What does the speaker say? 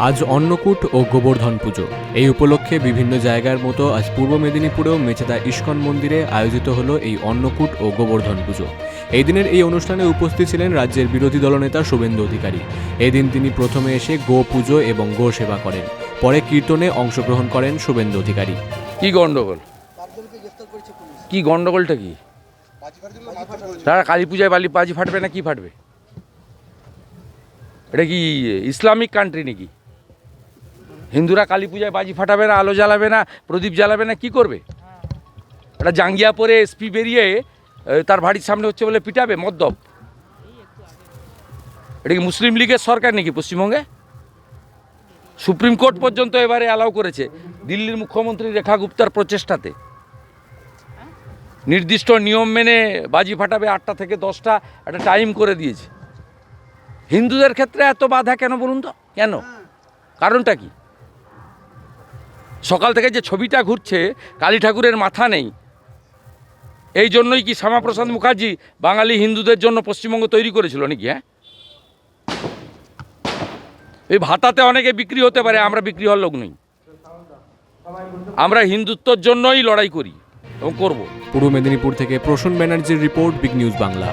আজ অন্নকূট ও গোবর্ধন পুজো। এই উপলক্ষে বিভিন্ন জায়গার মতো আজ পূর্ব মেদিনীপুরেও মেচেদা ইস্কন মন্দিরে আয়োজিত হলো এই অন্নকূট ও গোবর্ধন পুজো। এই দিনের এই অনুষ্ঠানে উপস্থিত ছিলেন রাজ্যের বিরোধী দলনেতা শুভেন্দু অধিকারী। এদিন তিনি প্রথমে এসে গো পুজো এবং গো সেবা করেন, পরে কীর্তনে অংশগ্রহণ করেন শুভেন্দু অধিকারী। কি গন্ডগোল? কি গন্ডগোলটা কি? তারা কালী পূজায় বাজি ফাটবে না কি ফাটবে? এটা কি ইসলামিক কান্ট্রি নাকি? হিন্দুরা কালী পূজায় বাজি ফাটাবে না, আলো জ্বালাবে না, প্রদীপ জ্বালাবে না, কি করবে? এটা জাঙ্গিয়া পরে এসপি বেরিয়ে তার বাড়ির সামনে হচ্ছে বলে পিটাবে মদ্যপ? এটা কি মুসলিম লীগের সরকার নাকি পশ্চিমবঙ্গে? সুপ্রিম কোর্ট পর্যন্ত এবারে অ্যালাউ করেছে দিল্লির মুখ্যমন্ত্রী রেখা গুপ্তার প্রচেষ্টাতে। নির্দিষ্ট নিয়ম মেনে বাজি ফাটাবে, 8টা থেকে 10টা একটা টাইম করে দিয়েছে। হিন্দুদের ক্ষেত্রে এত বাধা কেন বলুন তো? কেন? কারণটা কি? সকাল থেকে যে ছবিটা ঘুরছে কালী ঠাকুরের মাথা নেই, এই জন্যই কি শ্যামাপ্রসাদ মুখার্জি বাঙালি হিন্দুদের জন্য পশ্চিমবঙ্গ তৈরি করেছিল নাকি? হ্যাঁ, এই ভাতাতে অনেকে বিক্রি হতে পারে, আমরা বিক্রি হওয়ার লোক নই। আমরা হিন্দুত্বর জন্যই লড়াই করি এবং করব। পূর্ব মেদিনীপুর থেকে প্রসূন ব্যানার্জির রিপোর্ট, বিগ নিউজ বাংলা।